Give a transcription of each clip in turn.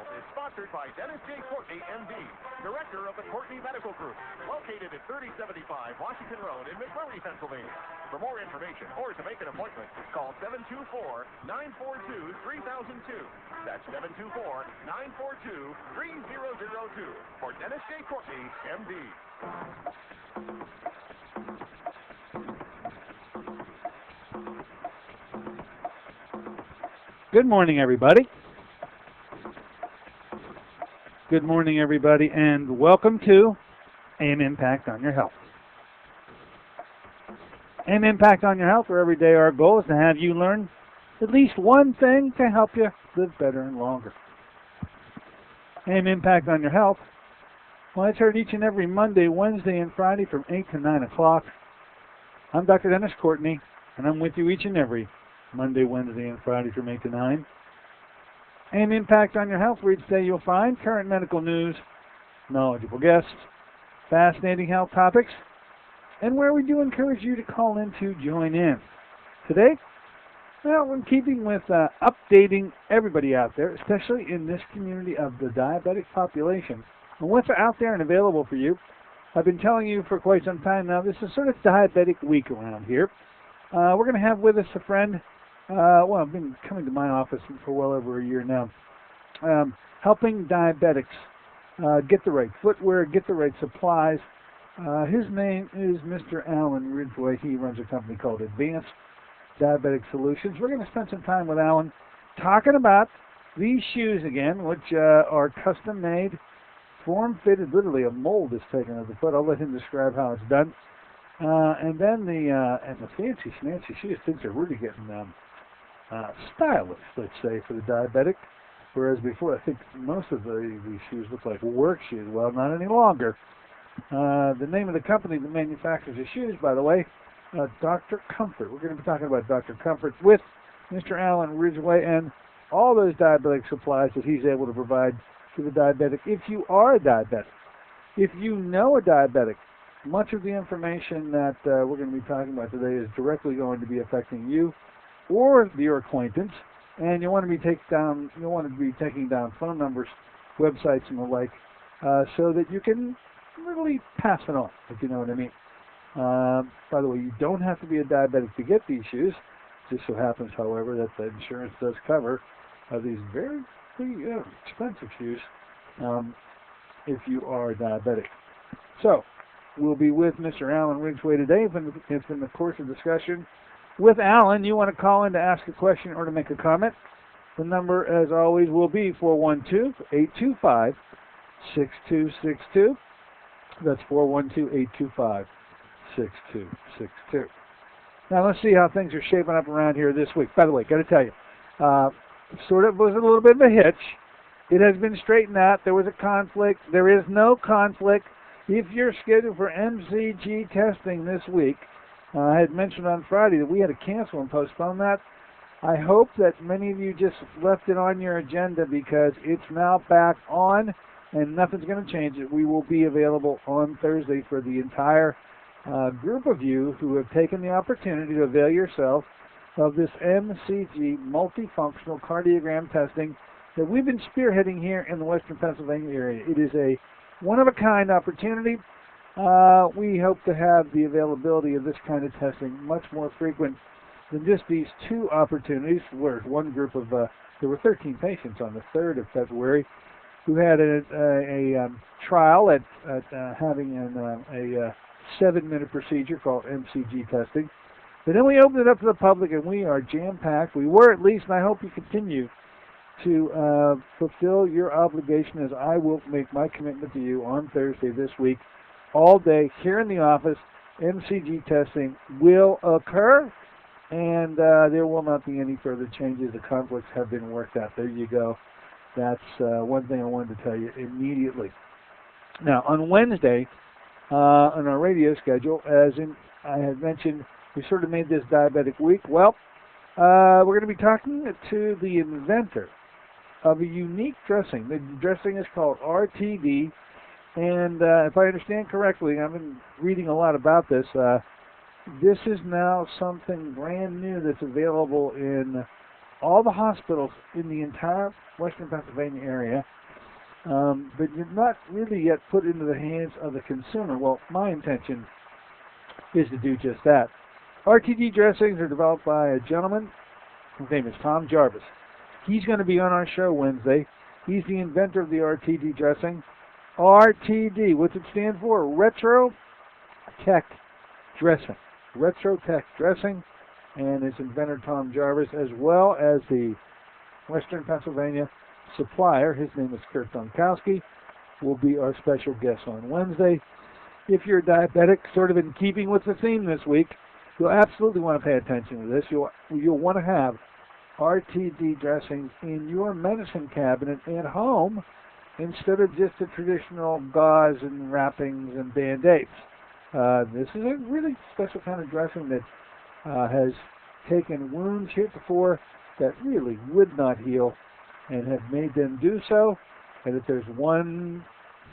Health is sponsored by Dennis J. Courtney, M.D., Director of the Courtney Medical Group, located at 3075 Washington Road in McMurray, Pennsylvania. For more information or to make an appointment, call 724-942-3002. That's 724-942-3002 for Dennis J. Courtney, M.D. Good morning, everybody. Good morning, everybody, and welcome to AIM Impact on Your Health. AIM Impact on Your Health, where every day our goal is to have you learn at least one thing to help you live better and longer. AIM Impact on Your Health, well, it's heard each and every Monday, Wednesday, and Friday from 8 to 9 o'clock. I'm Dr. Dennis Courtney, and I'm with you each and every Monday, Wednesday, and Friday from 8 to 9. AIM Impact on Your Health, where each day you'll find current medical news, knowledgeable guests, fascinating health topics, and where we do encourage you to call in to join in. Today, well, we're keeping with updating everybody out there, especially in this community of the diabetic population. And what's out there and available for you, I've been telling you for quite some time now, this is sort of Diabetic Week around here. We're going to have with us a friend. I've been coming to my office for well over a year now, helping diabetics get the right footwear, get the right supplies. His name is Mr. Alan Ridgway. He runs a company called Advanced Diabetic Solutions. We're going to spend some time with Alan talking about these shoes again, which are custom-made, form-fitted. Literally, a mold is taken of the foot. I'll let him describe how it's done. And then the fancy shoes, things are really getting stylish, let's say, for the diabetic. Whereas before, I think most of these shoes look like work shoes. Well, not any longer. The name of the company that manufactures the shoes, by the way, Dr. Comfort. We're going to be talking about Dr. Comfort with Mr. Alan Ridgway and all those diabetic supplies that he's able to provide to the diabetic. If you are a diabetic, if you know a diabetic, much of the information that we're going to be talking about today is directly going to be affecting you or your acquaintance, and you want to be taking down phone numbers, websites, and the like, so that you can literally pass it on, if you know what I mean. By the way, you don't have to be a diabetic to get these shoes. It just so happens, however, that the insurance does cover these very expensive shoes if you are a diabetic. So, we'll be with Mr. Alan Ridgway today. If in the course of discussion with Alan, you want to call in to ask a question or to make a comment, the number, as always, will be 412-825-6262. That's 412-825-6262. Now, let's see how things are shaping up around here this week. By the way, got to tell you, sort of was a little bit of a hitch. It has been straightened out. There was a conflict. There is no conflict. If you're scheduled for MCG testing this week, I had mentioned on Friday that we had to cancel and postpone that. I hope that many of you just left it on your agenda because it's now back on and nothing's going to change it. We will be available on Thursday for the entire group of you who have taken the opportunity to avail yourself of this MCG multifunctional cardiogram testing that we've been spearheading here in the Western Pennsylvania area. It is a one-of-a-kind opportunity. We hope to have the availability of this kind of testing much more frequent than just these two opportunities. Where one group of, there were 13 patients on the 3rd of February who had a trial at having a 7-minute procedure called MCG testing. But then we opened it up to the public, and we are jam-packed. We were, at least, and I hope you continue to fulfill your obligation as I will make my commitment to you on Thursday this week. All day here in the office, MCG testing will occur, and there will not be any further changes. The conflicts have been worked out. There you go. That's one thing I wanted to tell you immediately. Now, on Wednesday, on our radio schedule, as I had mentioned, we sort of made this Diabetic Week. Well, we're going to be talking to the inventor of a unique dressing. The dressing is called RTD, and if I understand correctly, I've been reading a lot about this. This is now something brand new that's available in all the hospitals in the entire western Pennsylvania area, but you're not really yet put into the hands of the consumer. Well, my intention is to do just that. RTD dressings are developed by a gentleman. His name is Tom Jarvis. He's going to be on our show Wednesday. He's the inventor of the RTD dressing. RTD, what's it stand for? Retro Tech Dressing. Retro Tech Dressing, and its inventor Tom Jarvis, as well as the Western Pennsylvania supplier. His name is Kurt Domkowski, will be our special guest on Wednesday. If you're diabetic, sort of in keeping with the theme this week, you'll absolutely want to pay attention to this. You'll want to have RTD dressings in your medicine cabinet at home instead of just the traditional gauze and wrappings and Band-Aids. This is a really special kind of dressing that has taken wounds heretofore that really would not heal and have made them do so. And if there's one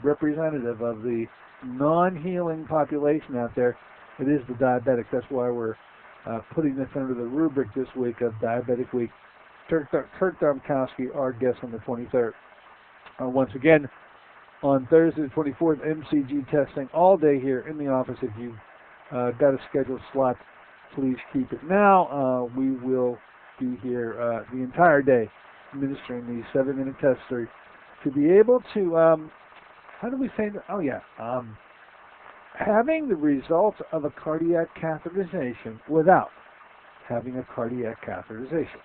representative of the non-healing population out there, it is the diabetic. That's why we're putting this under the rubric this week of Diabetic Week. Kurt Domkowski, our guest on the 23rd. Once again, on Thursday the 24th, MCG testing all day here in the office. If you've got a scheduled slot, please keep it now. We will be here the entire day administering these 7-minute tests to be able to, how do we say that? Oh, yeah. Having the results of a cardiac catheterization without having a cardiac catheterization.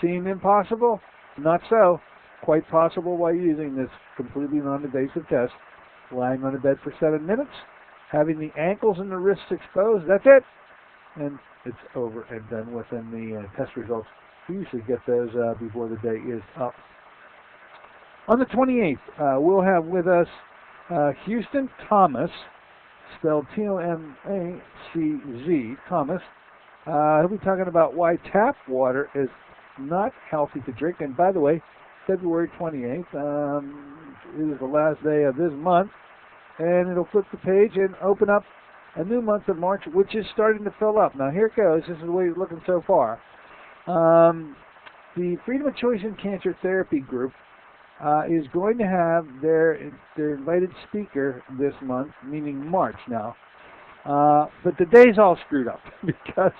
Seem impossible? Not so. Quite possible while using this completely non-invasive test. Lying on a bed for 7 minutes, having the ankles and the wrists exposed, that's it. And it's over and done with. And the test results, we usually get those before the day is up. On the 28th, we'll have with us Houston Thomas, spelled Tomacz, Thomas. He'll be talking about why tap water is not healthy to drink. And by the way, February 28th is the last day of this month, and it'll flip the page and open up a new month of March, which is starting to fill up. Now here it goes. This is the way it's looking so far. The Freedom of Choice in Cancer Therapy group is going to have their invited speaker this month, meaning March now. But the day's all screwed up because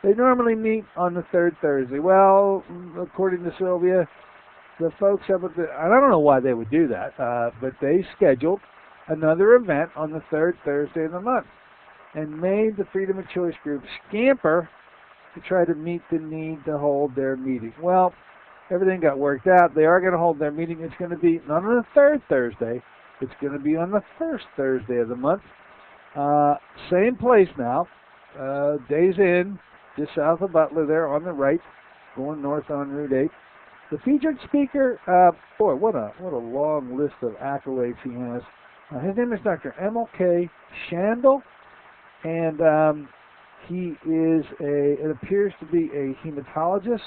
they normally meet on the third Thursday. Well, according to Sylvia, the folks up at I don't know why they would do that, but they scheduled another event on the third Thursday of the month and made the Freedom of Choice group scamper to try to meet the need to hold their meeting. Well, everything got worked out. They are going to hold their meeting. It's going to be not on the third Thursday. It's going to be on the first Thursday of the month. Same place now. Days Inn, just south of Butler there on the right, going north on Route 8. The featured speaker, boy, what a long list of accolades he has. His name is Dr. M.L.K. Shandel, and he is it appears to be a hematologist,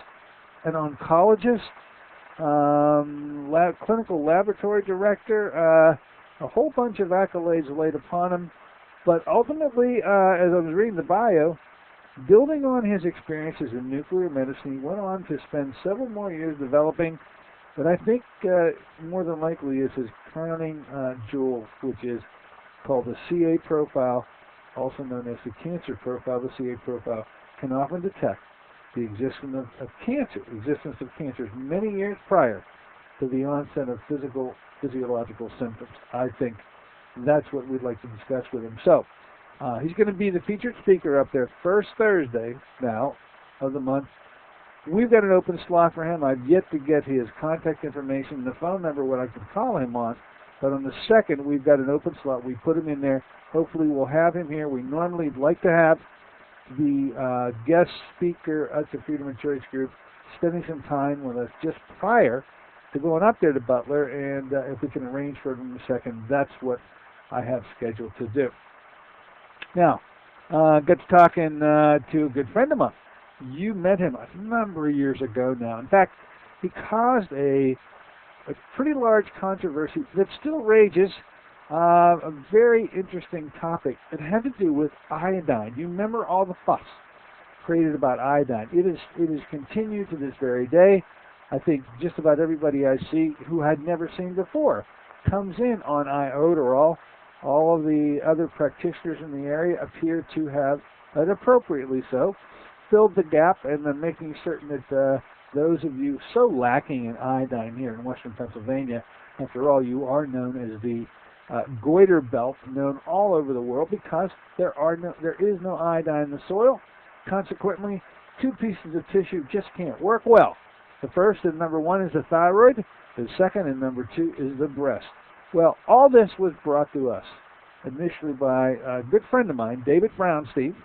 an oncologist, clinical laboratory director, a whole bunch of accolades laid upon him. But ultimately, as I was reading the bio, building on his experiences in nuclear medicine, he went on to spend several more years developing what I think more than likely is his crowning jewel, which is called the CA profile, also known as the cancer profile. The CA profile can often detect the existence of cancers many years prior to the onset of physiological symptoms. I think that's what we'd like to discuss with him. So, he's going to be the featured speaker up there first Thursday now of the month. We've got an open slot for him. I've yet to get his contact information, the phone number, what I can call him on. But on the 2nd, we've got an open slot. We put him in there. Hopefully we'll have him here. We normally like to have the guest speaker at the Freedom of Choice group spending some time with us just prior to going up there to Butler. And if we can arrange for it in the 2nd, that's what I have scheduled to do. Now, got to talking to a good friend of mine. You met him a number of years ago now. In fact, he caused a pretty large controversy that still rages. A very interesting topic. It had to do with iodine. You remember all the fuss created about iodine. It is continued to this very day. I think just about everybody I see who had never seen before comes in on iodoral. All of the other practitioners in the area appear to have, and appropriately so, filled the gap, and then making certain that those of you so lacking in iodine here in western Pennsylvania, after all, you are known as the goiter belt, known all over the world because there is no iodine in the soil. Consequently, two pieces of tissue just can't work well. The first and number one is the thyroid. The second and number two is the breast. Well, all this was brought to us initially by a good friend of mine, David Brownstein,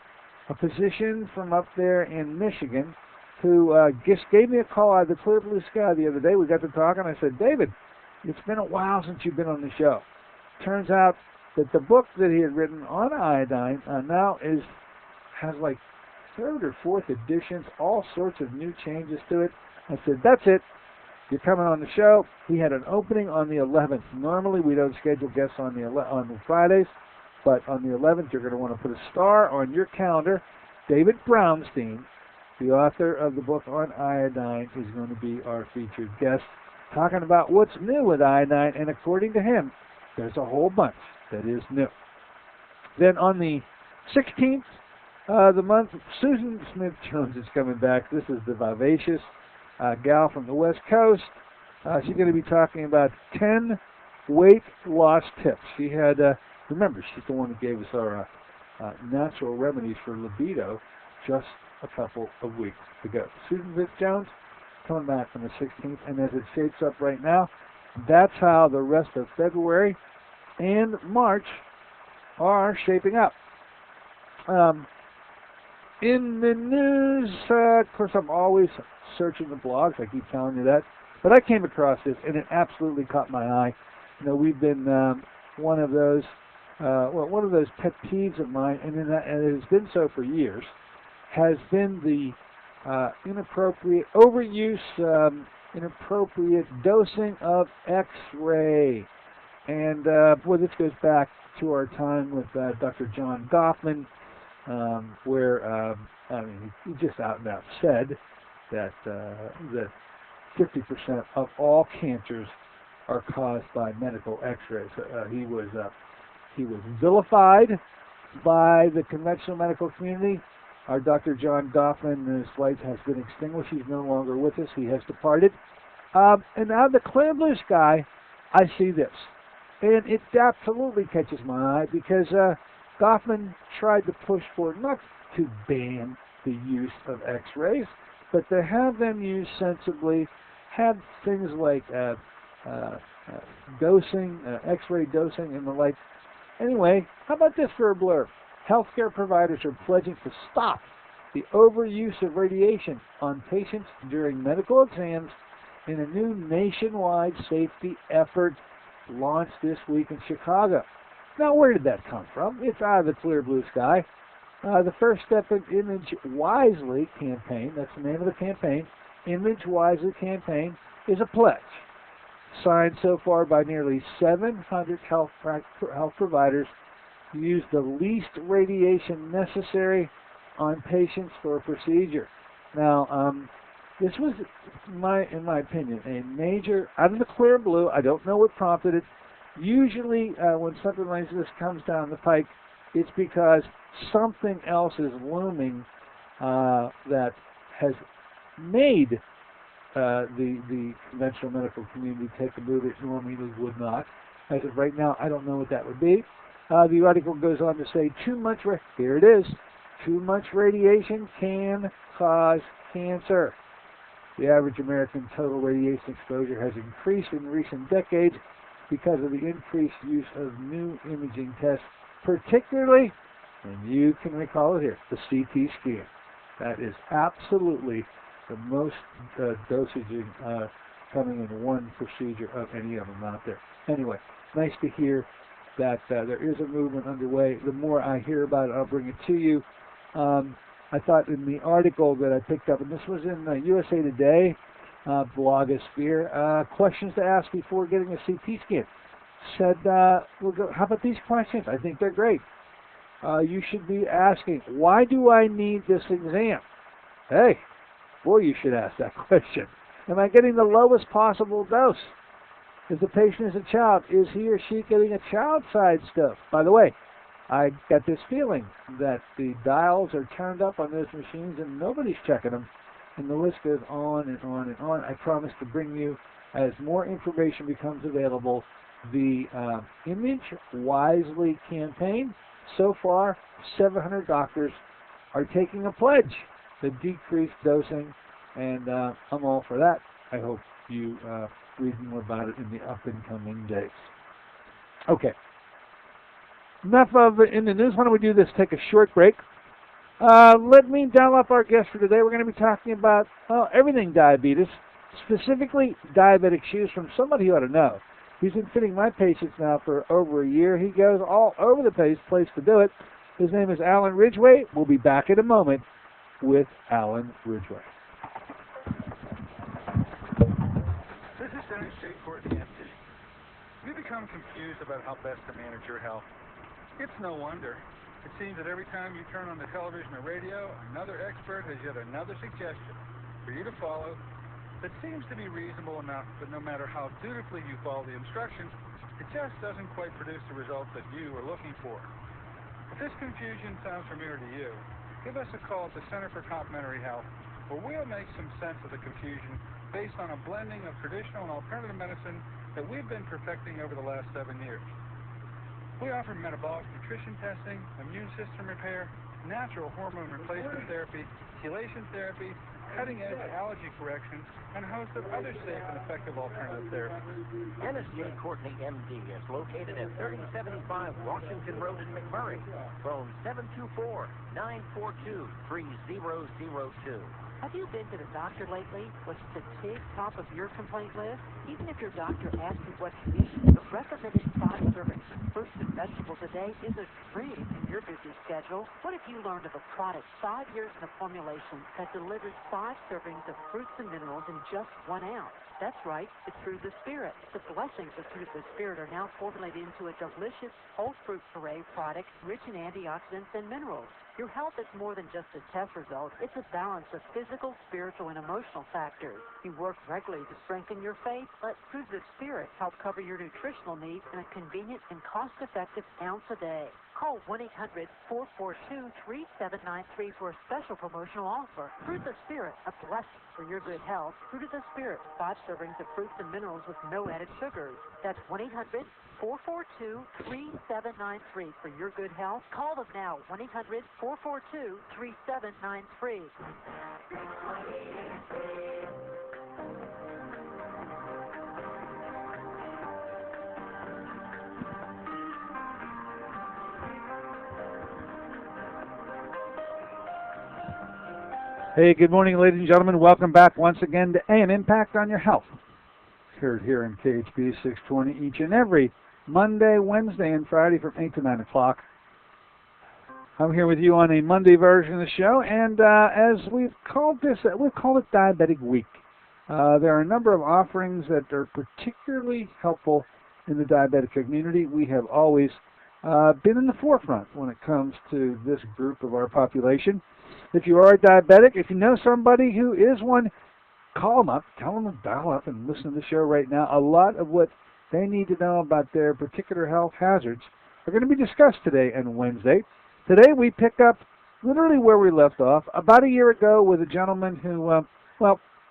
a physician from up there in Michigan, who just gave me a call out of the clear blue sky the other day. We got to talking. I said, David, it's been a while since you've been on the show. Turns out that the book that he had written on iodine now has like third or fourth editions, all sorts of new changes to it. I said, that's it. You're coming on the show. He had an opening on the 11th. Normally we don't schedule guests on the Fridays, but on the 11th you're going to want to put a star on your calendar. David Brownstein, the author of the book on iodine, is going to be our featured guest, talking about what's new with iodine, and according to him, there's a whole bunch that is new. Then on the 16th of the month, Susan Smith-Jones is coming back. This is the vivacious gal from the West Coast. She's going to be talking about 10 weight loss tips. She had, remember, she's the one who gave us our natural remedies for libido just a couple of weeks ago. Susan Smith-Jones coming back on the 16th, and as it shapes up right now, that's how the rest of February and March are shaping up. In the news, of course, I'm always searching the blogs. I keep telling you that. But I came across this, and it absolutely caught my eye. You know, we've been one of those pet peeves of mine, and it has been so for years, has been the inappropriate overuse, inappropriate dosing of X-ray. And boy, this goes back to our time with Dr. John Goffman, where he just out and out said that 50% of all cancers are caused by medical X-rays. He was vilified by the conventional medical community. Our Dr. John Goffman, his light has been extinguished. He's no longer with us. He has departed. And now the clear blue sky, I see this. And it absolutely catches my eye because Goffman tried to push for not to ban the use of X-rays, but to have them used sensibly, have things like dosing, X-ray dosing and the like. Anyway, how about this for a blurb? Healthcare providers are pledging to stop the overuse of radiation on patients during medical exams in a new nationwide safety effort launched this week in Chicago. Now, where did that come from? It's out of the clear blue sky. The first step in Image Wisely campaign, that's the name of the campaign, Image Wisely campaign, is a pledge signed so far by nearly 700 health providers to use the least radiation necessary on patients for a procedure. Now, this was, in my opinion, a major, out of the clear blue. I don't know what prompted it. Usually, when something like this comes down the pike, it's because something else is looming that has made the conventional medical community take a move it normally would not. As of right now, I don't know what that would be. The article goes on to say here it is, too much radiation can cause cancer. The average American total radiation exposure has increased in recent decades because of the increased use of new imaging tests, particularly, and you can recall it here, the CT scan. That is absolutely the most dosage coming in one procedure of any of them out there. Anyway, nice to hear that there is a movement underway. The more I hear about it, I'll bring it to you. I thought in the article that I picked up, and this was in USA Today, blogosphere, questions to ask before getting a CT scan. Said, how about these questions? I think they're great. you should be asking, why do I need this exam? Hey, boy, you should ask that question. Am I getting the lowest possible dose? If the patient is a child, is he or she getting a child-side stuff? By the way, I got this feeling that the dials are turned up on those machines and nobody's checking them. And the list goes on and on and on. I promise to bring you, as more information becomes available, the Image Wisely campaign. So far, 700 doctors are taking a pledge to decrease dosing, and I'm all for that. I hope you read more about it in the up-and-coming days. Okay. Enough of it in the news. Why don't we do this? Take a short break. Let me dial up our guest for today. We're going to be talking about everything diabetes, specifically diabetic shoes from somebody who ought to know. He's been fitting my patients now for over a year. He goes all over the place to do it. His name is Alan Ridgway. We'll be back in a moment with Alan Ridgway. This is Dennis J. Courtney, MD. You become confused about how best to manage your health. It's no wonder. It seems that every time you turn on the television or radio, another expert has yet another suggestion for you to follow that seems to be reasonable enough, but no matter how dutifully you follow the instructions, it just doesn't quite produce the results that you are looking for. If this confusion sounds familiar to you, give us a call at the Center for Complementary Health, where we'll make some sense of the confusion based on a blending of traditional and alternative medicine that we've been perfecting over the last 7 years. We offer metabolic nutrition testing, immune system repair, natural hormone replacement therapy, chelation therapy, cutting-edge allergy correction, and a host of other safe and effective alternative therapies. Dennis J. Courtney, MD, is located at 3075 Washington Road in McMurray. Phone 724-942-3002. Have you been to the doctor lately? Was fatigue top of your complaint list? Even if your doctor asks you what you eat, the recommended 5 servings of fruits and vegetables a day is a dream in your busy schedule. What if you learned of a product 5 years in a formulation that delivers 5 servings of fruits and minerals in just 1 ounce? That's right, it's Through the Spirit. The blessings of Through the Spirit are now formulated into a delicious whole fruit puree product rich in antioxidants and minerals. Your health is more than just a test result. It's a balance of physical, spiritual, and emotional factors. You work regularly to strengthen your faith. Let Through the Spirit help cover your nutritional needs in a convenient and cost-effective ounce a day. Call 1-800-442-3793 for a special promotional offer. Through the Spirit, a blessing for your good health. Through the Spirit, 5 servings of fruits and minerals with no added sugars. That's 1-800-442-3793 for your good health. Call them now, 1-800-442-3793. Hey, good morning, ladies and gentlemen. Welcome back once again to AM Impact on Your Health. Heard here in KHB 620 each and every Monday, Wednesday, and Friday from 8 to 9 o'clock. I'm here with you on a Monday version of the show, and as we've called it Diabetic Week. There are a number of offerings that are particularly helpful in the diabetic community. We have always been in the forefront when it comes to this group of our population. If you are a diabetic, if you know somebody who is one, call them up, tell them to dial up and listen to the show right now. A lot of what they need to know about their particular health hazards are going to be discussed today and Wednesday. Today we pick up literally where we left off about a year ago with a gentleman who,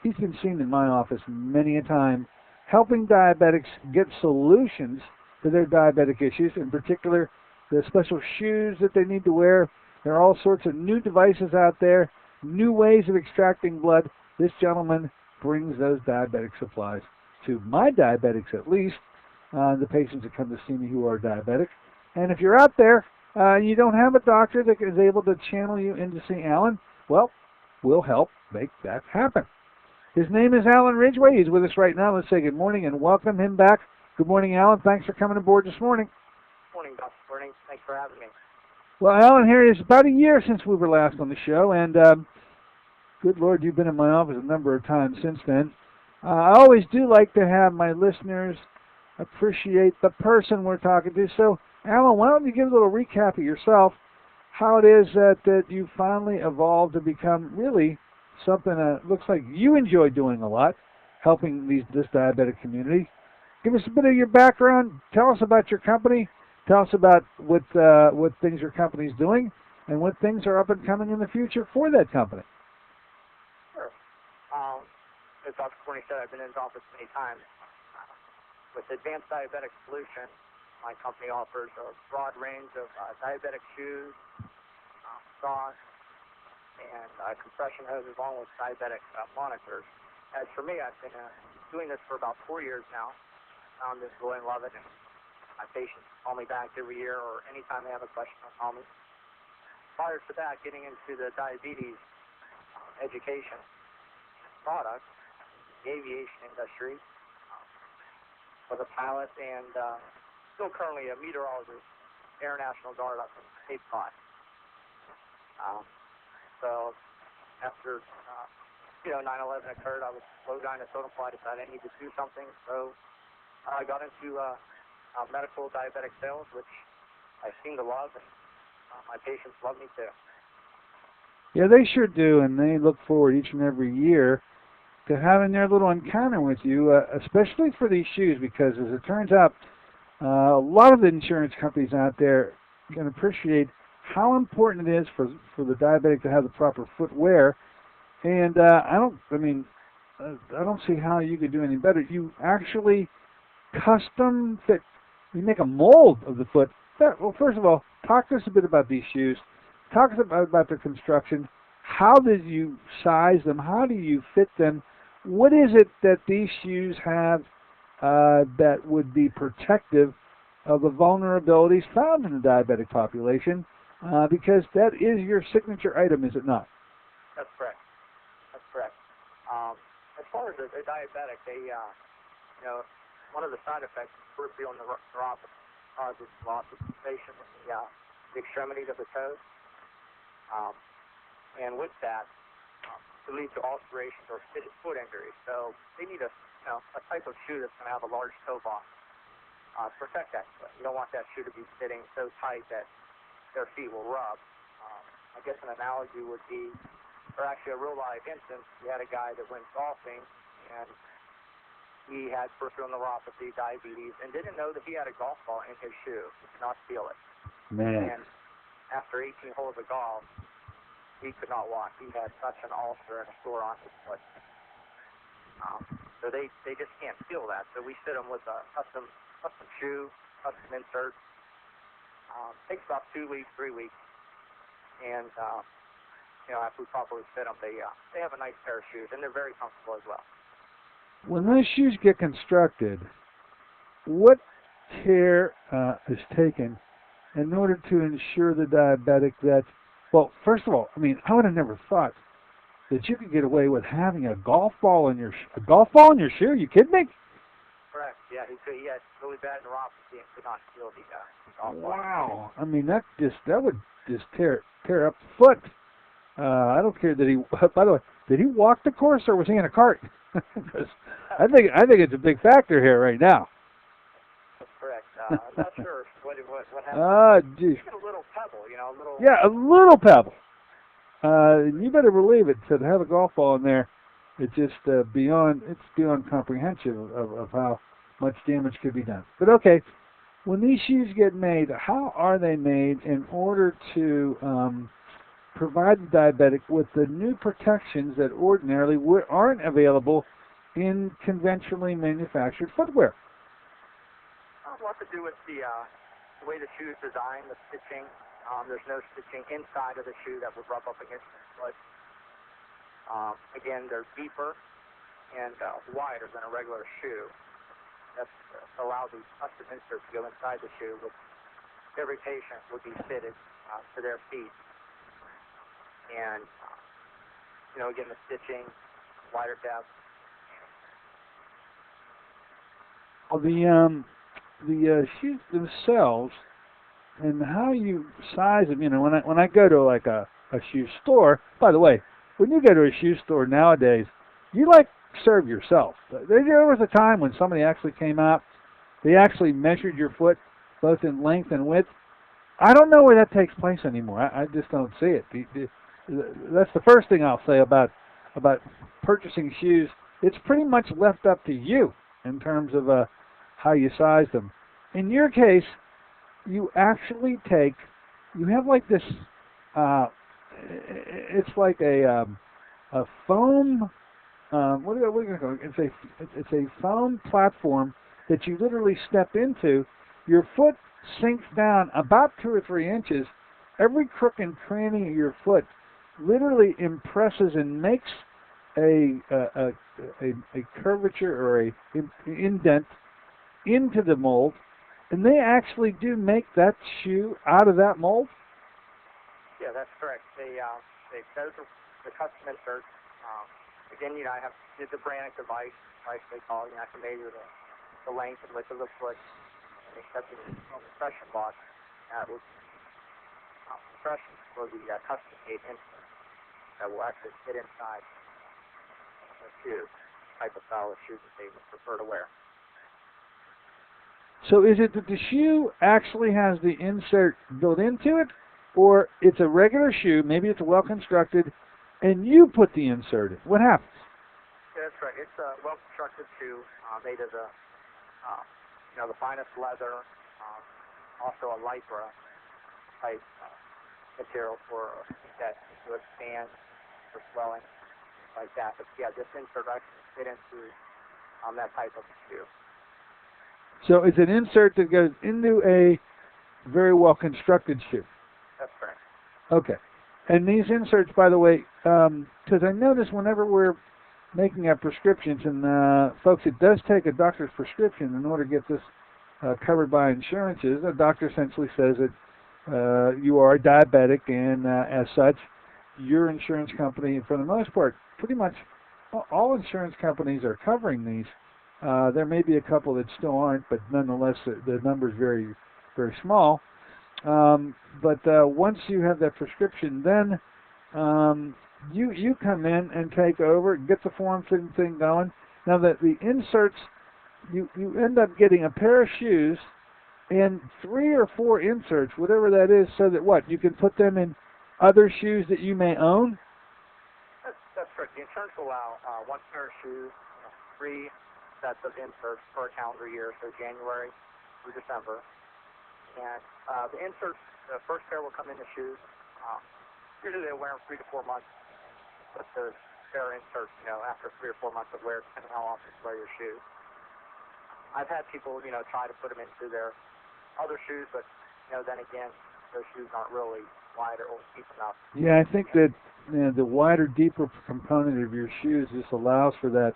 he's been seen in my office many a time, helping diabetics get solutions to their diabetic issues, in particular the special shoes that they need to wear. There are all sorts of new devices out there, new ways of extracting blood. This gentleman brings those diabetic supplies to my diabetics, at least, the patients that come to see me who are diabetic. And if you're out there, you don't have a doctor that is able to channel you in to see Alan, well, we'll help make that happen. His name is Alan Ridgway. He's with us right now. Let's say good morning and welcome him back. Good morning, Alan. Thanks for coming aboard this morning. Morning, Dr. Courtney. Thanks for having me. Well, Alan, here it is about a year since we were last on the show, and good Lord, you've been in my office a number of times since then. I always do like to have my listeners appreciate the person we're talking to. So, Alan, why don't you give a little recap of yourself how it is that you finally evolved to become really something that looks like you enjoy doing a lot, helping this diabetic community. Give us a bit of your background. Tell us about your company. Tell us about what things your company's doing and what things are up and coming in the future for that company. Sure. As Dr. Corney said, I've been in his office many times. With Advanced Diabetic Solution, my company offers a broad range of diabetic shoes, socks, and compression hoses, along with diabetic monitors. As for me, I've been doing this for about 4 years now. Found this joy and love it, and my patients call me back every year, or anytime they have a question, they'll call me. Prior to that, getting into the diabetes education product, the aviation industry, was a pilot and still currently a meteorologist, Air National Guard up in Cape Cod. So after 9/11 occurred, I was low down a totem pole. I decided I needed to do something, so I got into medical diabetic sales, which I seem to love, and my patients love me too. Yeah, they sure do, and they look forward each and every year to having their little encounter with you, especially for these shoes, because as it turns out, a lot of the insurance companies out there can appreciate how important it is for the diabetic to have the proper footwear. And I don't see how you could do any better. You actually custom fit. You make a mold of the foot. Well, first of all, talk to us a bit about these shoes. Talk to us about their construction. How did you size them? How do you fit them? What is it that these shoes have that would be protective of the vulnerabilities found in the diabetic population? Because that is your signature item, is it not? That's correct. That's correct. As far as the diabetic, they, one of the side effects is peripheral neuropathy, causes loss of sensation in the extremities of the toes. And with that, it leads to ulcerations or foot injuries. So they need a type of shoe that's going to have a large toe box to protect that foot. You don't want that shoe to be fitting so tight that their feet will rub. I guess an analogy would be, or actually a real life instance, we had a guy that went golfing and he had peripheral neuropathy, diabetes, and didn't know that he had a golf ball in his shoe. He could not feel it. Man. And after 18 holes of golf, he could not walk. He had such an ulcer and a sore on his foot. So they just can't feel that. So we fit them with a custom shoe, custom insert. Takes about 2 weeks, 3 weeks. And, after we properly fit them, they have a nice pair of shoes, and they're very comfortable as well. When those shoes get constructed, what care is taken in order to ensure the diabetic that, well, first of all, I would have never thought that you could get away with having a golf ball in your shoe. Are you kidding me? Correct. Yeah, he had really bad neuropathy and could not feel the golf ball. Wow. That would just tear up the foot. I don't care that he. By the way, did he walk the course or was he in a cart? Because I think it's a big factor here right now. That's correct. I'm not sure what happened. Geez. A little pebble, a little. Yeah, a little pebble. You better believe it. To have a golf ball in there, it's just beyond comprehension of how much damage could be done. But okay, when these shoes get made, how are they made in order to provide the diabetic with the new protections that ordinarily aren't available in conventionally manufactured footwear? A lot to do with the way the shoe is designed, the stitching. There's no stitching inside of the shoe that would rub up against the foot. Again, they're deeper and wider than a regular shoe. That allows these custom inserts to go inside the shoe, which every patient would be fitted to their feet. And, again, the stitching, wider depth. Well, the shoes themselves and how you size them, when I go to like a shoe store, by the way, when you go to a shoe store nowadays, you serve yourself. There was a time when somebody actually came out, they actually measured your foot both in length and width. I don't know where that takes place anymore. I just don't see it. That's the first thing I'll say about purchasing shoes. It's pretty much left up to you in terms of how you size them. In your case, you actually you have like this. It's like a foam. What are we going to call it? It's a foam platform that you literally step into. Your foot sinks down about 2 or 3 inches. Every crook and cranny of your foot literally impresses and makes a curvature or a indent into the mold, and they actually do make that shoe out of that mold. Yeah, that's correct. Those are the custom inserts. Again, I have the Brannick device they call it. I can measure the length and width of the foot, except the compression box. That was compression for the custom-made insert that will actually fit inside the shoe, type of style of shoe that they would prefer to wear. So is it that the shoe actually has the insert built into it, or it's a regular shoe, maybe it's well-constructed, and you put the insert in? What happens? Yeah, that's right. It's a well-constructed shoe made of the finest leather, also a Lycra type material for that to expand for swelling, like that. But yeah, this insert actually fit into that type of shoe. So it's an insert that goes into a very well-constructed shoe. That's correct. Okay. And these inserts, by the way, because I notice whenever we're making our prescriptions, and folks, it does take a doctor's prescription in order to get this covered by insurances. A doctor essentially says that you are diabetic, and as such, your insurance company, for the most part, pretty much all insurance companies are covering these. There may be a couple that still aren't, but nonetheless, the number is very, very small. But once you have that prescription, then you come in and take over, get the form-fitting thing going. Now that the inserts, you end up getting a pair of shoes and 3 or 4 inserts, whatever that is, so that what? You can put them in other shoes that you may own? That's correct. The insurance will allow 1 pair of shoes, 3 sets of inserts per calendar year, so January through December. And the inserts, the first pair will come in the shoes. Usually they'll wear them 3 to 4 months, but the pair inserts, after 3 or 4 months of wear, depending on how often you wear your shoes. I've had people, try to put them into their other shoes, but, then again, those shoes aren't really wide or deep enough. Yeah, I think that the wider, deeper component of your shoes just allows for that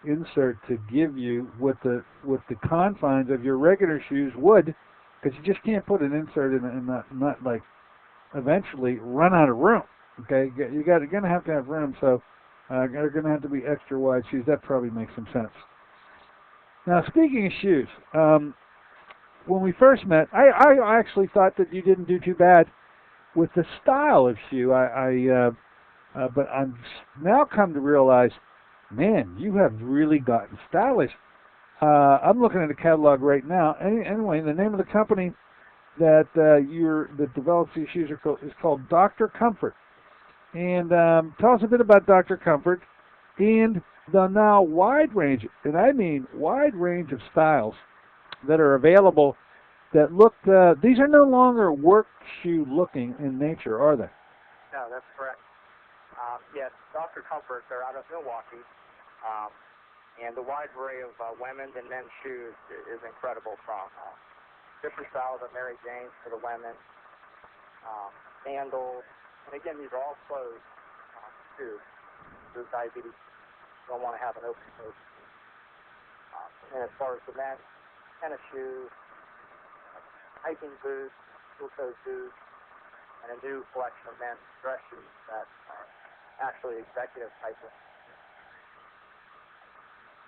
insert to give you what the confines of your regular shoes would, because you just can't put an insert in and not like eventually run out of room. Okay, you're going to have room, so they're going to have to be extra wide shoes. That probably makes some sense. Now, speaking of shoes, when we first met, I actually thought that you didn't do too bad with the style of shoe. But I've now come to realize, man, you have really gotten stylish. I'm looking at a catalog right now. Anyway, the name of the company that develops these shoes is called Dr. Comfort. And tell us a bit about Dr. Comfort and the now wide range, and I mean wide range of styles that are available that look, these are no longer work shoe looking in nature, are they? No, that's correct. Yes, Dr. Comfort, they're out of Milwaukee. And the wide array of women's and men's shoes is incredible, from different styles of Mary Jane's for the women, sandals, and again, these are all closed shoes. Those diabetes don't want to have an open toe. And as far as the men, tennis shoes, hiking boots, steel-toe boots, and a new collection of men's dress shoes that are actually executive type of.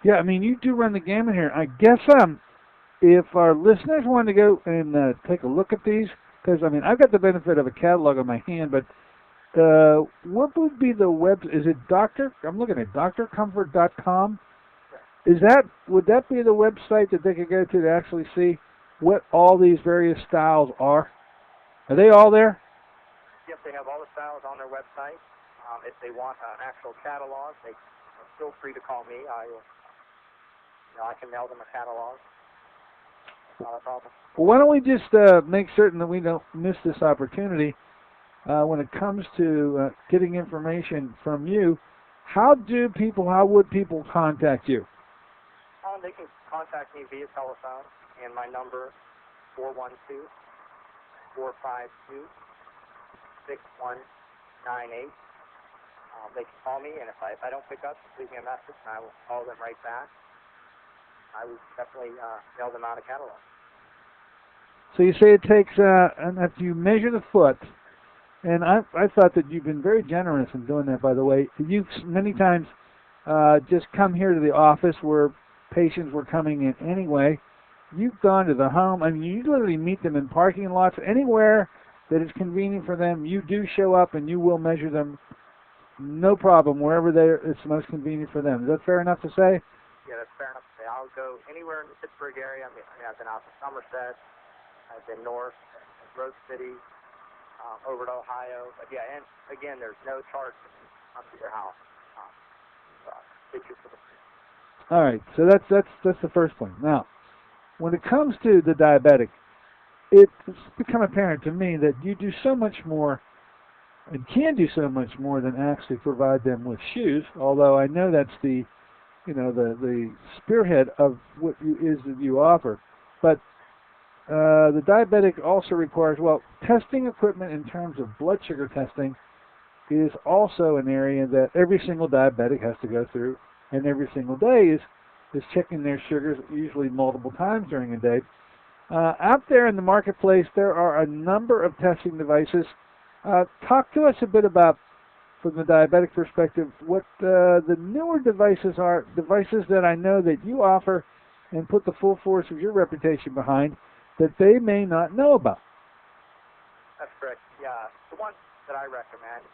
Yeah, I mean, you do run the gamut here. I guess if our listeners want to go and take a look at these, because, I mean, I've got the benefit of a catalog on my hand, but what would be the web? Is it I'm looking at drcomfort.com. Would that be the website that they could go to actually see what all these various styles are? Are they all there? Yes, they have all the styles on their website. If they want an actual catalog, they feel free to call me. I can mail them a catalog. Not a problem. Well, why don't we just make certain that we don't miss this opportunity when it comes to getting information from you. How would people contact you? They can contact me via telephone, and my number 412-452-6198. They can call me, and if I don't pick up, just leave me a message, and I will call them right back. I would definitely mail them out a catalog. So you say it takes, and if you measure the foot, and I thought that you've been very generous in doing that, by the way. You've many times just come here to the office where patients were coming in anyway. You've gone to the home. I mean, you literally meet them in parking lots, anywhere that is convenient for them. You do show up and you will measure them, no problem, wherever it's most convenient for them. Is that fair enough to say? Yeah, that's fair enough to say. I'll go anywhere in the Pittsburgh area. I mean, I've been out to Somerset. I've been north, Rose City, over to Ohio. But yeah, and again, there's no charge to come to your house. All right, so that's the first point. Now, when it comes to the diabetic, it's become apparent to me that you do so much more and can do so much more than actually provide them with shoes. Although I know that's the spearhead of what is that you offer, but the diabetic also requires, testing equipment in terms of blood sugar testing is also an area that every single diabetic has to go through, and every single day is checking their sugars, usually multiple times during a day. Out there in the marketplace, there are a number of testing devices. Talk to us a bit about, from the diabetic perspective, what the newer devices are, devices that I know that you offer and put the full force of your reputation behind, that they may not know about. That's correct. Yeah, the one that I recommend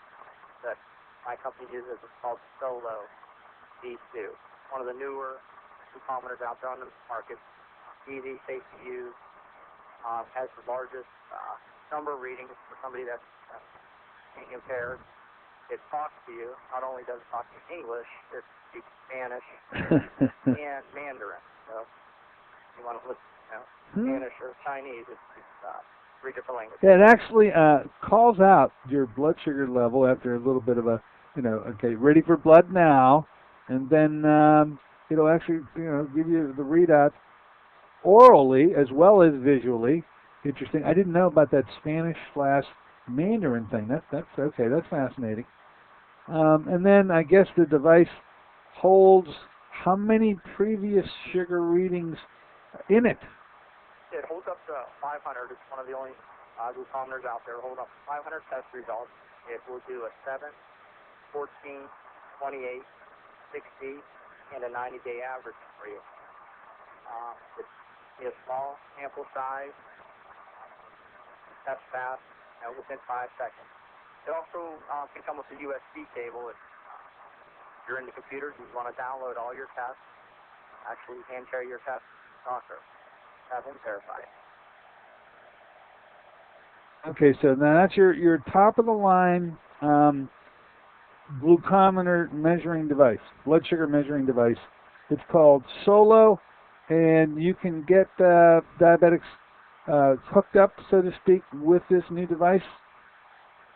that my company uses is called Solo D2. One of the newer glucometers out there on the market. Easy, safe to use. Has the largest number of readings for somebody that's impaired. It talks to you. Not only does it talk to you English, it speaks Spanish and Mandarin. So if you want to listen, Spanish or Chinese, it's 3 different languages. Yeah, it actually calls out your blood sugar level after a little bit of a, okay, ready for blood now, and then it'll actually, give you the readout orally as well as visually. Interesting. I didn't know about that Spanish/Mandarin thing. That's okay. That's fascinating. And then I guess the device holds how many previous sugar readings in it? It holds up to 500. It's one of the only glucometers out there. Hold up to 500 test results. It will do a 7, 14, 28, 60, and a 90-day average for you. It's a small, ample size. Test fast, within 5 seconds. It also can come with a USB cable. If you're into computers, you want to download all your tests, actually hand carry your tests to the doctor, have them verified. Okay, so now that's your top of the line glucometer measuring device, blood sugar measuring device. It's called Solo, and you can get diabetics hooked up, so to speak, with this new device.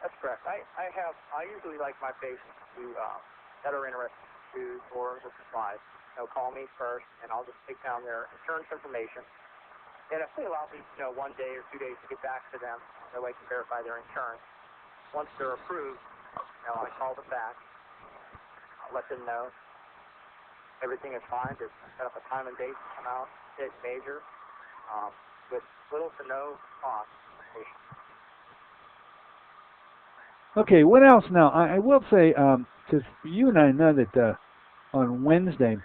That's correct. I usually like my patients that are interested to or the supplies. They'll call me first, and I'll just take down their insurance information. And if they allow me, 1 day or 2 days to get back to them, that way I can verify their insurance. Once they're approved, I call them back. I'll let them know everything is fine. Just set up a time and date to come out, hit major, with little to no cost to the patient. Okay, what else now? I will say, because you and I know that on Wednesday,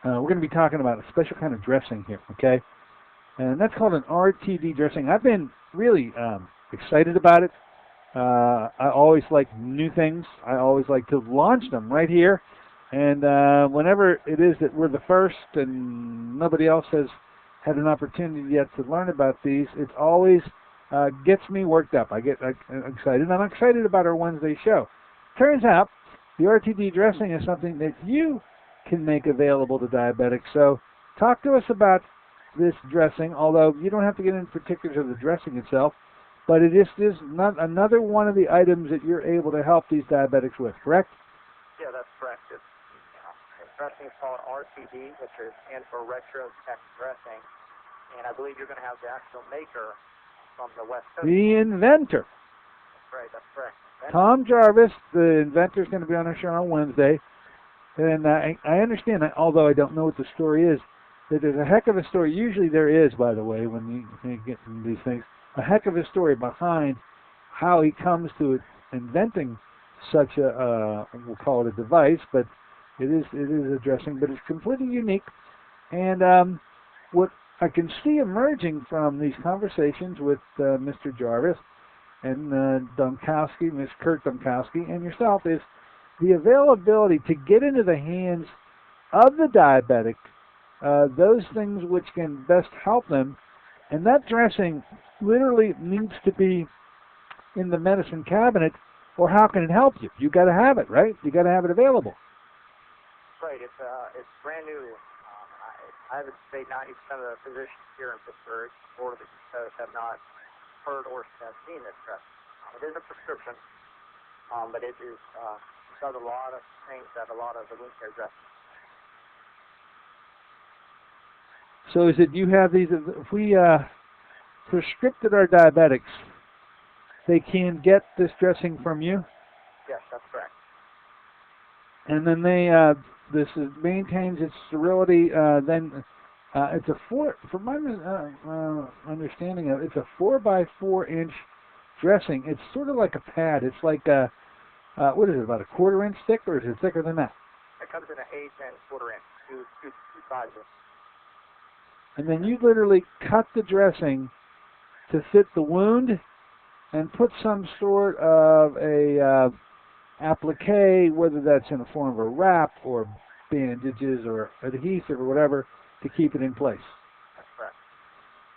we're going to be talking about a special kind of dressing here, okay? And that's called an RTD dressing. I've been really excited about it. I always like new things. I always like to launch them right here. And whenever it is that we're the first and nobody else has had an opportunity yet to learn about these, it's always gets me worked up. I get excited. I'm excited about our Wednesday show. Turns out the RTD dressing is something that you can make available to diabetics. So talk to us about this dressing, although you don't have to get into particulars of the dressing itself, but it is not another one of the items that you're able to help these diabetics with, correct? Yeah, that's correct. The dressing is called RTD, which stands for Retro Tech Dressing, and I believe you're going to have the actual maker from the West Coast. The inventor. Right, that's correct. Tom Jarvis, the inventor, is going to be on our show on Wednesday. And I understand, although I don't know what the story is, that there's a heck of a story. Usually there is, by the way, when you get into these things, a heck of a story behind how he comes to inventing such a, we'll call it a device, but it is a dressing, but it's completely unique. And what I can see emerging from these conversations with Mr. Jarvis and Dunkowski, Ms. Kurt Dunkowski, and yourself is the availability to get into the hands of the diabetic those things which can best help them. And that dressing literally needs to be in the medicine cabinet, or how can it help you? You got to have it, right? You got to have it available. Right. It's brand new. I would say 90% of the physicians here in Pittsburgh or the East Coast have not heard or have seen this dressing. It is a prescription, but it does a lot of things that a lot of the wound care dressings. So is it you have these, if we prescripted our diabetics, they can get this dressing from you? Yes, that's correct. And then this maintains its sterility, then it's a from my understanding of it, it's a 4 by 4 inch dressing. It's sort of like a pad. It's like what is it, about a 1/4 inch thick, or is it thicker than that? It comes in an 1/8 and 1/4 inch, two sizes. And then you literally cut the dressing to fit the wound and put some sort of a applique, whether that's in the form of a wrap or bandages or adhesive or whatever, to keep it in place. That's correct.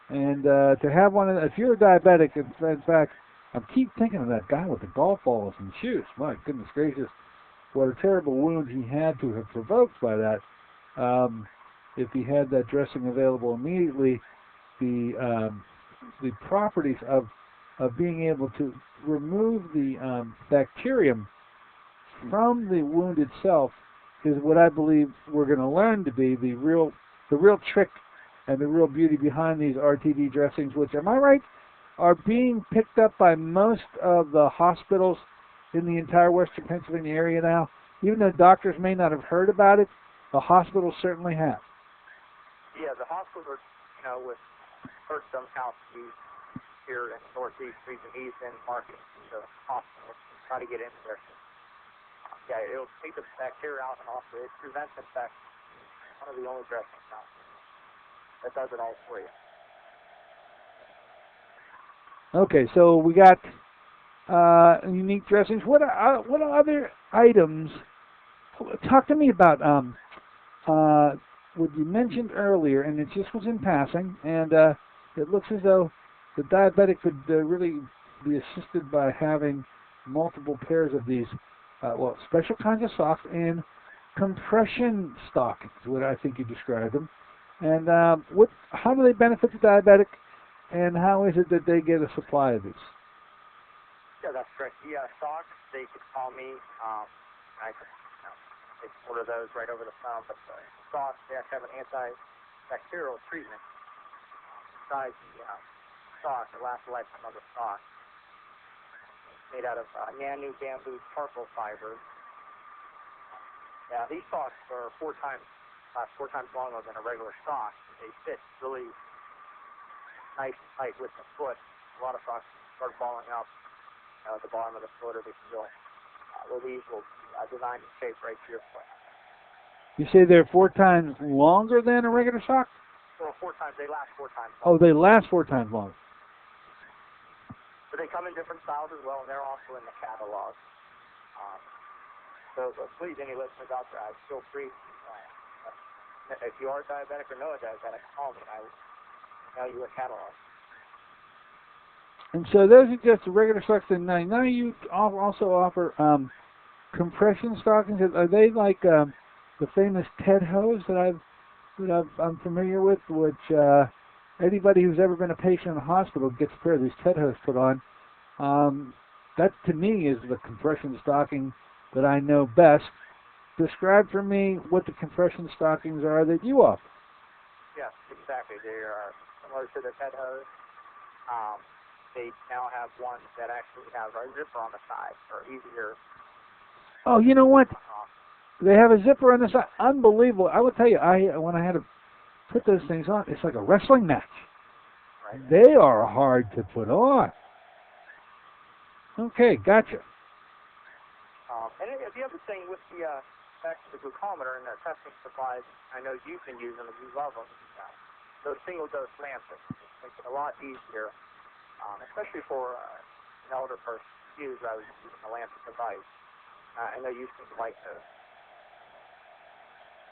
And to have one, if you're a diabetic, in fact, I keep thinking of that guy with the golf balls and shoes. My goodness gracious, what a terrible wound he had to have provoked by that. If he had that dressing available immediately, the properties of being able to remove the bacterium from the wound itself is what I believe we're going to learn to be the real trick and the real beauty behind these RTD dressings, which, am I right, are being picked up by most of the hospitals in the entire Western Pennsylvania area now. Even though doctors may not have heard about it, the hospitals certainly have. Yeah, the hospitals are, with Kurt Dunkowski here in the Northeast region, he's in marketing to hospitals to try to get into there. Yeah, it'll take the bacteria out, and also it prevents infection. One of the only dressings now that does it all for you. Okay, so we got unique dressings. What other items? Talk to me about what you mentioned earlier, and it just was in passing, and it looks as though the diabetic could really be assisted by having multiple pairs of these, special kinds of socks and compression stockings, what I think you described them. And how do they benefit the diabetic, and how is it that they get a supply of these? Yeah, that's correct. Yeah, socks, they could call me. I could they can order those right over the phone, but the socks, they actually have an antibacterial treatment besides the sock, the last lifetime of the sock. It's made out of nano bamboo charcoal fiber. Yeah, these socks are 4 times longer than a regular sock. They fit really nice and tight with the foot. A lot of socks start balling up at the bottom of the foot or the heel. Well, these will be designed and shaped right to your foot. You say they're 4 times longer than a regular sock? Well, 4 times. They last 4 times longer. Oh, they last 4 times longer. But they come in different styles as well, and they're also in the catalog. So please, any listeners out there, feel free. If you are diabetic or know a diabetic, call me. I will mail you a catalog. And so those are just the regular stocking. Now you also offer compression stockings. Are they like the famous TED hose I'm familiar with, which anybody who's ever been a patient in the hospital gets a pair of these TED hose put on. That to me is the compression stocking that I know best. Describe for me what the compression stockings are that you offer. Yes, exactly. They are similar to the TED hose. They now have ones that actually have a zipper on the side for easier. Oh, you know what? They have a zipper on the side. Unbelievable. I will tell you, when I had to put those things on, it's like a wrestling match. Right. They are hard to put on. Okay, gotcha. And the other thing with the back to the glucometer and the testing supplies, I know you've been using them, you love them. Those single-dose lancets make it a lot easier, especially for an elder person to use rather than using a lancet device. I know you seem to like those.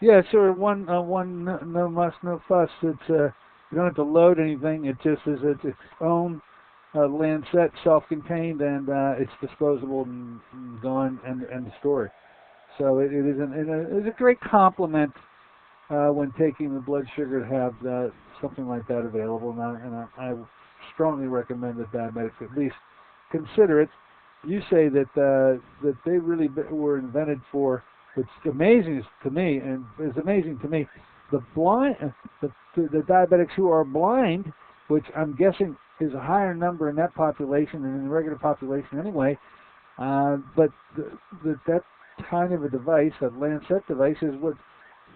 Yeah, sort of one no muss, no fuss. It's you don't have to load anything. It just is its own lancet, self-contained, and it's disposable and gone and the story. So it is a great compliment when taking the blood sugar to have something like that available. And I strongly recommend that diabetics at least consider it. You say that they really were invented for. What's amazing to me, and is amazing to me, the diabetics who are blind, which I'm guessing is a higher number in that population than in the regular population anyway. But that kind of a device, a lancet device, is what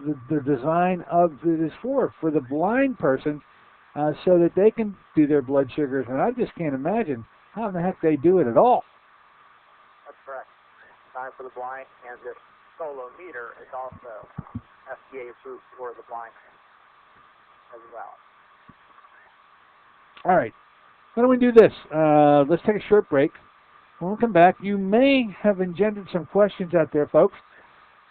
the design of it is for the blind person, so that they can do their blood sugars. And I just can't imagine how in the heck they do it at all. That's correct. Designed for the blind, and this solo meter is also FDA approved for the blind as well. All right. Why don't we do this? Let's take a short break. When we come back, you may have engendered some questions out there, folks.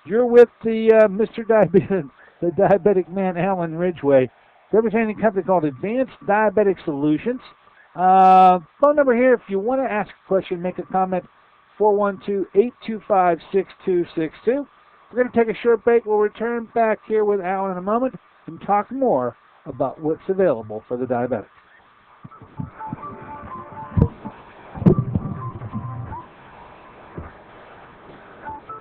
You're with the Mr. Diabetic, the diabetic man, Alan Ridgway, representing a company called Advanced Diabetic Solutions. Phone number here, if you want to ask a question, make a comment, 412-825-6262. We're going to take a short break. We'll return back here with Alan in a moment and talk more about what's available for the diabetics.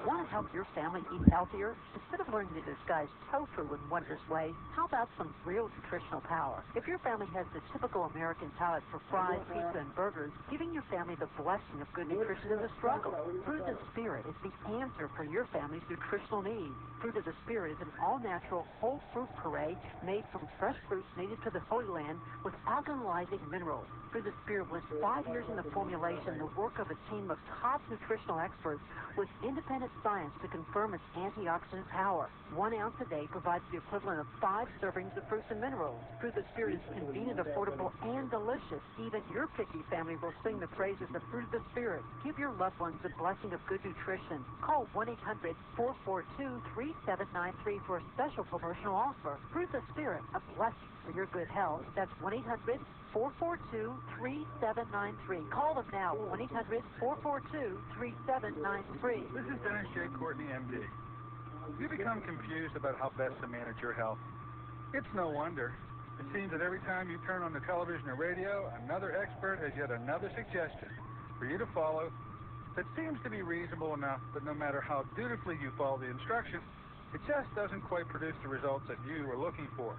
Want to help your family eat healthier? Instead of learning to disguise tofu in wondrous ways, how about some real nutritional power? If your family has the typical American palate for fries, pizza, and burgers, giving your family the blessing of good nutrition is a struggle. Fruit of the Spirit is the answer for your family's nutritional needs. Fruit of the Spirit is an all-natural, whole fruit puree made from fresh fruits native to the Holy Land with alkalizing minerals. Fruit of the Spirit was 5 years in the formulation, the work of a team of top nutritional experts with independent science to confirm its antioxidant power. 1 ounce a day provides the equivalent of 5 servings of fruits and minerals. Fruit of the Spirit is convenient, affordable, and delicious. Even your picky family will sing the praises of Fruit of the Spirit. Give your loved ones the blessing of good nutrition. Call 1-800-442-3793 for a special promotional offer. Fruit of the Spirit, a blessing for your good health. That's 1-800-442-3793. Call them now, 1-800-442-3793. This is Dennis J. Courtney, MD. Have you become confused about how best to manage your health? It's no wonder. It seems that every time you turn on the television or radio, another expert has yet another suggestion for you to follow that seems to be reasonable enough, but no matter how dutifully you follow the instructions, it just doesn't quite produce the results that you are looking for.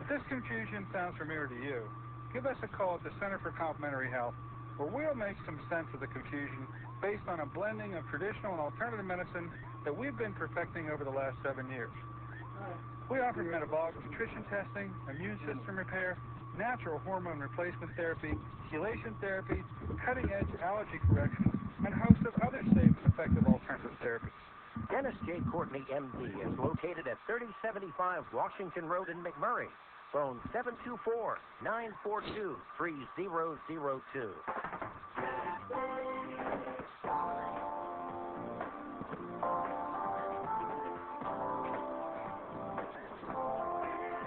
If this confusion sounds familiar to you, give us a call at the Center for Complementary Health, where we'll make some sense of the confusion based on a blending of traditional and alternative medicine that we've been perfecting over the last 7 years. We offer metabolic nutrition testing, immune system repair, natural hormone replacement therapy, chelation therapy, cutting-edge allergy correction, and a host of other safe and effective alternative therapies. Dennis J. Courtney, MD, is located at 3075 Washington Road in McMurray. Phone 724-942-3002.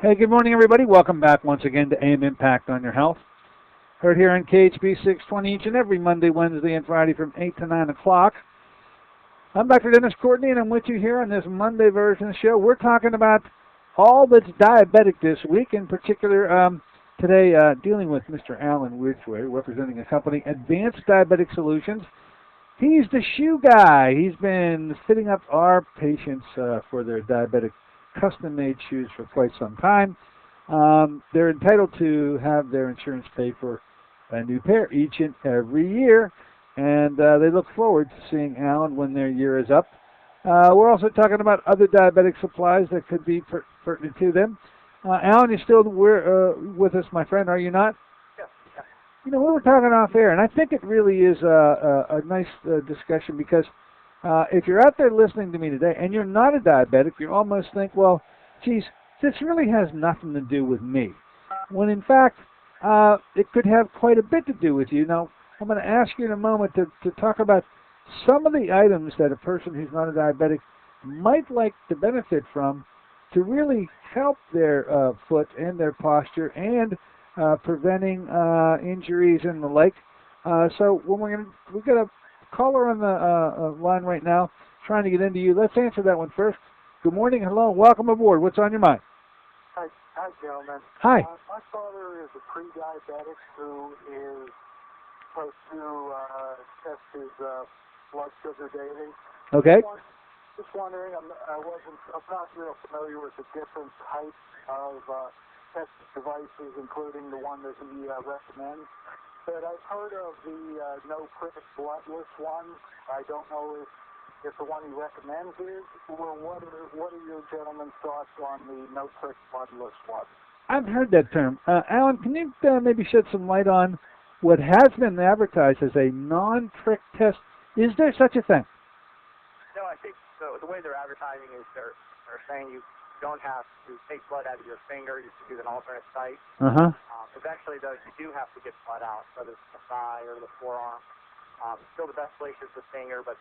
Hey, good morning, everybody. Welcome back once again to AM Impact on Your Health. Heard here on KHB 620 each and every Monday, Wednesday, and Friday from 8 to 9 o'clock. I'm Dr. Dennis Courtney, and I'm with you here on this Monday version of the show. We're talking about all that's diabetic this week, in particular today dealing with Mr. Alan Ridgway, representing a company, Advanced Diabetic Solutions. He's the shoe guy. He's been fitting up our patients for their diabetic custom-made shoes for quite some time. They're entitled to have their insurance pay for a new pair each and every year, and they look forward to seeing Alan when their year is up. We're also talking about other diabetic supplies that could be pertinent to them. Alan, you're still with us, my friend, are you not? Yes. You know, we were talking off air, and I think it really is a nice discussion because if you're out there listening to me today and you're not a diabetic, you almost think, well, geez, this really has nothing to do with me. When in fact, it could have quite a bit to do with you. Now, I'm going to ask you in a moment to talk about some of the items that a person who's not a diabetic might like to benefit from to really help their foot and their posture and preventing injuries and the like. So when we've got a caller on the line right now trying to get into you. Let's answer that one first. Good morning, hello, welcome aboard. What's on your mind? Hi, gentlemen. Hi. My father is a pre-diabetic who is supposed to test his blood sugar daily. Okay. Just wondering, I'm not real familiar with the different types of test devices, including the one that he recommends. But I've heard of the no-prick bloodless one. I don't know if the one he recommends is, or what are your gentlemen's thoughts on the no-prick bloodless one? I've heard that term. Alan, can you maybe shed some light on what has been advertised as a non-prick test? Is there such a thing? No, I think the way they're advertising is they're saying you don't have to take blood out of your finger. You can use an alternate site. Uh-huh. Eventually, though, you do have to get blood out, whether it's the thigh or the forearm. Still the best place is the finger, but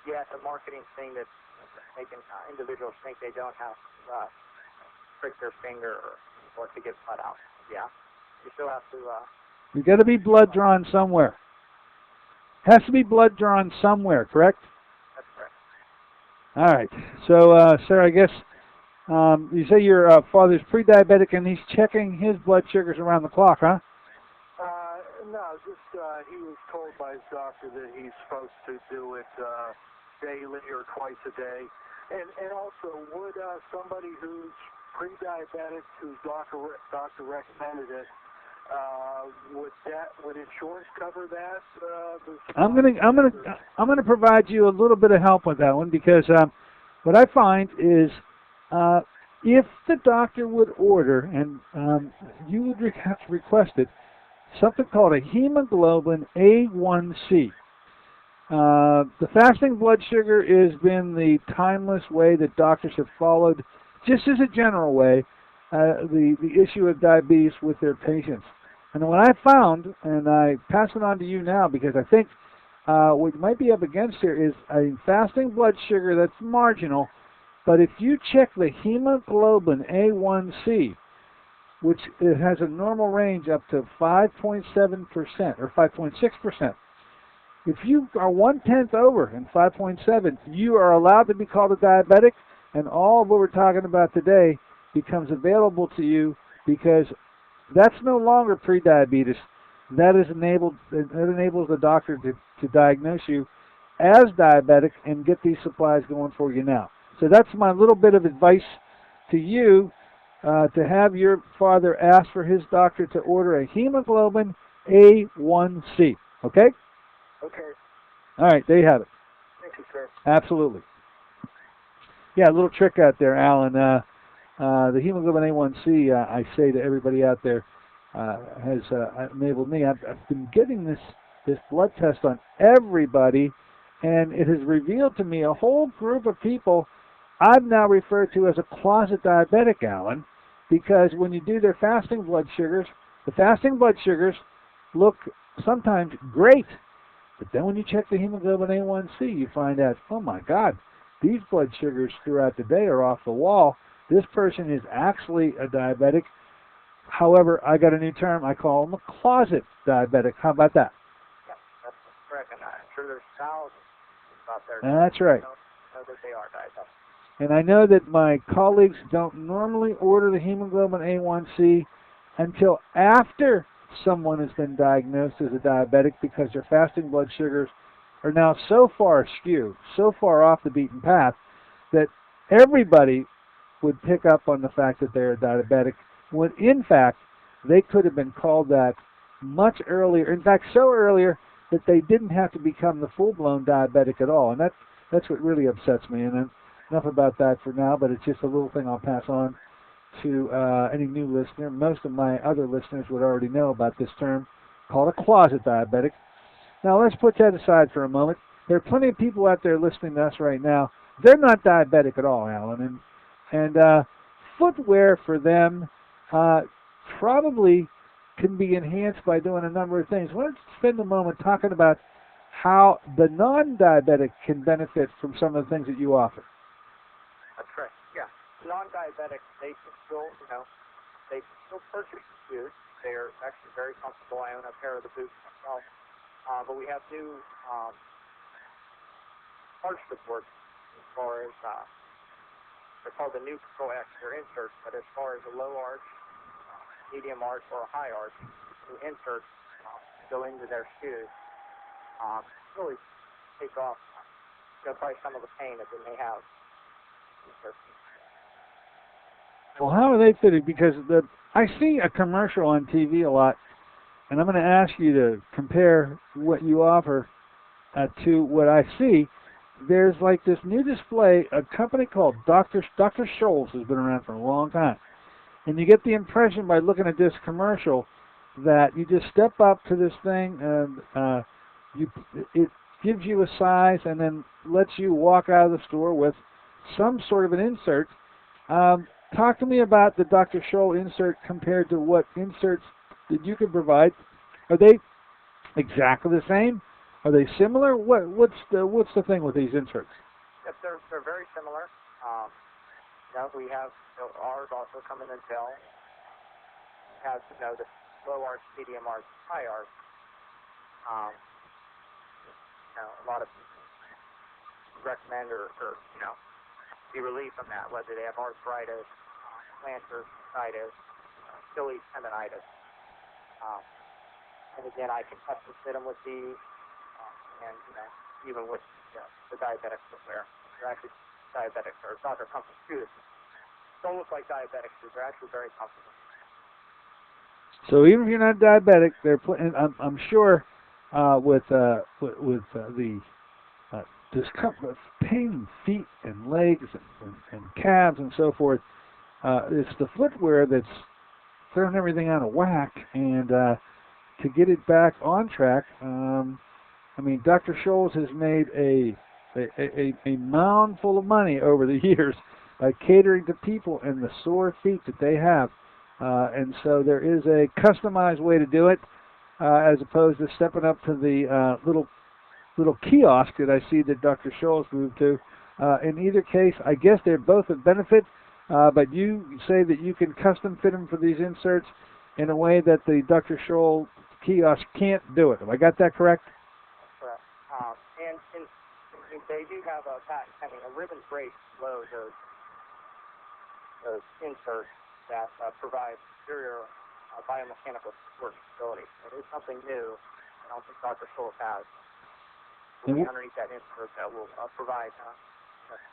yeah, it's a marketing thing that's making individuals think they don't have to prick their finger or to get blood out. Yeah, you still have to. You got to be blood drawn somewhere. Has to be blood drawn somewhere, correct? That's correct. All right. So, sir, I guess you say your father's pre-diabetic and he's checking his blood sugars around the clock, huh? No, just he was told by his doctor that he's supposed to do it daily or twice a day. And also, would somebody who's pre-diabetic, whose doctor recommended it, would insurance cover that? I'm gonna provide you a little bit of help with that one because what I find is if the doctor would order and you would have to request it, something called a hemoglobin A1C. The fasting blood sugar has been the timeless way that doctors have followed, just as a general way, the issue of diabetes with their patients. And what I found, and I pass it on to you now because I think what you might be up against here is a fasting blood sugar that's marginal, but if you check the hemoglobin A1C, which it has a normal range up to 5.7% or 5.6%, if you are 1/10 over and 5.7, you are allowed to be called a diabetic, and all of what we're talking about today becomes available to you because that's no longer pre-diabetes. That enables the doctor to diagnose you as diabetic and get these supplies going for you now. So that's my little bit of advice to you, to have your father ask for his doctor to order a hemoglobin A1C. Okay? Okay. All right, there you have it. Thank you, sir. Absolutely. Yeah, a little trick out there, Alan. The hemoglobin A1C, I say to everybody out there, has enabled me. I've been getting this blood test on everybody, and it has revealed to me a whole group of people I've now referred to as a closet diabetic, Alan, because when you do their fasting blood sugars, the fasting blood sugars look sometimes great, but then when you check the hemoglobin A1C, you find out, oh my God, these blood sugars throughout the day are off the wall. This person is actually a diabetic. However, I got a new term. I call them a closet diabetic. How about that? Yep, that's correct. And I'm sure there's thousands out there That's right. who know that they are diabetic. And I know that my colleagues don't normally order the hemoglobin A1C until after someone has been diagnosed as a diabetic because their fasting blood sugars are now so far askew, so far off the beaten path, that everybody would pick up on the fact that they're diabetic, when in fact they could have been called that much earlier. In fact, so earlier that they didn't have to become the full-blown diabetic at all. And that's what really upsets me. And enough about that for now, but it's just a little thing I'll pass on to any new listener. Most of my other listeners would already know about this term called a closet diabetic. Now let's put that aside for a moment. There are plenty of people out there listening to us right now. They're not diabetic at all, Alan, and footwear for them probably can be enhanced by doing a number of things. Let's spend a moment talking about how the non-diabetic can benefit from some of the things that you offer. That's correct. Yeah, non-diabetics, they can still, they can still purchase the shoes. They are actually very comfortable. I own a pair of the boots myself. But we have new arch supports as far as they're called the new Pro X. They're inserts, but as far as a low arch, medium arch, or a high arch, the inserts go into their shoes. Really take off probably some of the pain that they may have. Well, how are they fitted? Because I see a commercial on TV a lot, and I'm going to ask you to compare what you offer to what I see. There's like this new display, a company called Dr. Scholl's has been around for a long time. And you get the impression by looking at this commercial that you just step up to this thing and it gives you a size and then lets you walk out of the store with some sort of an insert. Talk to me about the Dr. Scholl insert compared to what inserts that you can provide. Are they exactly the same? Are they similar? What's the thing with these inserts? Yes, they're very similar. We have ours also come in gel. Has the low arch, medium arch, high arch. A lot of people recommend or be relieved from that, whether they have arthritis, plantar fasciitis, Achilles tendonitis. And again, I can custom fit them with these, and even with the diabetic footwear. They're actually diabetics, or Dr. Comfort shoes. Don't look like diabetics, they're actually very comfortable. So even if you're not diabetic, they're I'm sure with the discomfort, pain in feet and legs and calves and so forth, it's the footwear that's throwing everything out of whack. And to get it back on track, Dr. Scholl's has made a mound full of money over the years by catering to people and the sore feet that they have. And so there is a customized way to do it, as opposed to stepping up to the little kiosk that I see that Dr. Scholl's moved to. In either case, I guess they're both a benefit, but you say that you can custom fit them for these inserts in a way that the Dr. Scholl kiosk can't do it. Have I got that correct? Correct. And they do have a patent pending. A ribbon brace below those inserts that provide superior biomechanical support stability. It is something new. I don't think Dr. Scholl has. Underneath that insert that will provide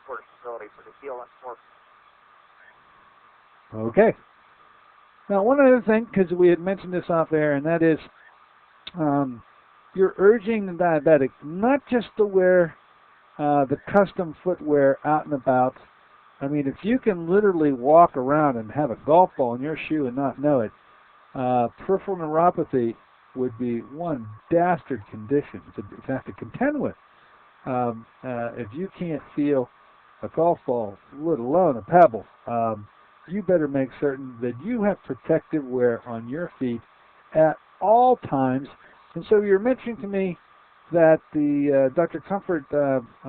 support stability for the heel and fork. Okay. Now, one other thing, because we had mentioned this off air, and that is you're urging the diabetic not just to wear the custom footwear out and about. If you can literally walk around and have a golf ball in your shoe and not know it, peripheral neuropathy would be one dastard condition to have to contend with. If you can't feel a golf ball, let alone a pebble, you better make certain that you have protective wear on your feet at all times. And so you're mentioning to me that the Dr. Comfort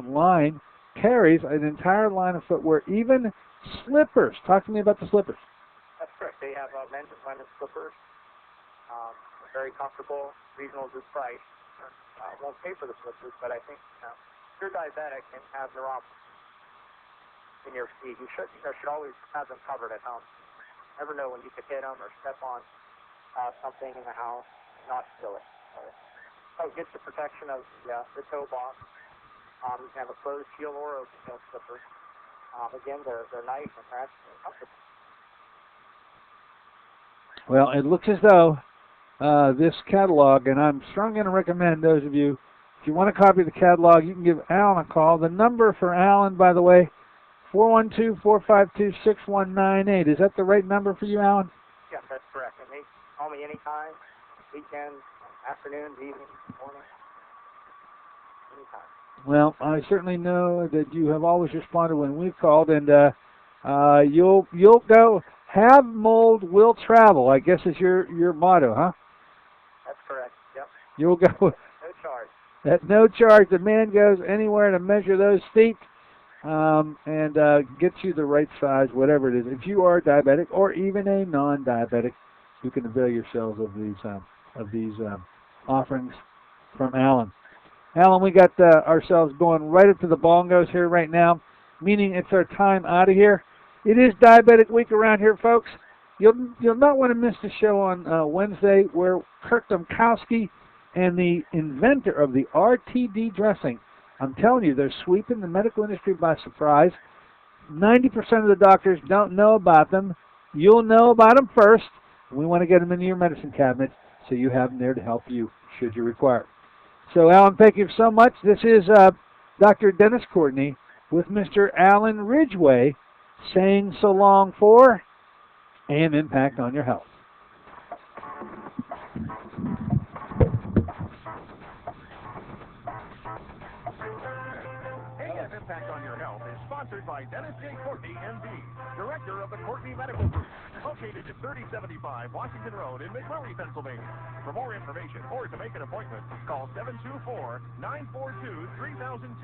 line carries an entire line of footwear, even slippers. Talk to me about the slippers. That's correct. They have men's and women's slippers. Very comfortable, reasonable good price. Won't pay for the slippers, but I think if you're diabetic and have neuropathy in your feet, you should always have them covered at home. Never know when you could hit them or step on something in the house, not spill it. So it gets the protection of the toe box. You can have a closed heel or open heel slipper. Again, they're nice and they're actually comfortable. Well, it looks as though this catalog, and I'm strongly going to recommend those of you, if you want a copy of the catalog, you can give Alan a call. The number for Alan, by the way, 412-452-6198. Is that the right number for you, Alan? Yes, that's correct. And they call me anytime, weekends, afternoons, evenings, morning, anytime. Well, I certainly know that you have always responded when we've called, and you'll go. Have mold, will travel, I guess is your motto, huh? That's correct, yep. You'll go. No charge. At no charge. The man goes anywhere to measure those feet and gets you the right size, whatever it is. If you are diabetic or even a non-diabetic, you can avail yourselves of these offerings from Alan. Alan, we got ourselves going right up to the bongos here right now, meaning it's our time out of here. It is Diabetic Week around here, folks. You'll not want to miss the show on Wednesday where Kirk Domkowski and the inventor of the RTD dressing, I'm telling you, they're sweeping the medical industry by surprise. 90% of the doctors don't know about them. You'll know about them first. We want to get them into your medicine cabinet so you have them there to help you should you require it. So, Alan, thank you so much. This is Dr. Dennis Courtney with Mr. Alan Ridgway saying so long for AM Impact on Your Health. AM Impact on Your Health is sponsored by Dennis J. Courtney, MD, Director of the Courtney Medical Group, located at 3075 Washington Road in McMurray, Pennsylvania. For more information or to make an appointment, call 724-942-3002.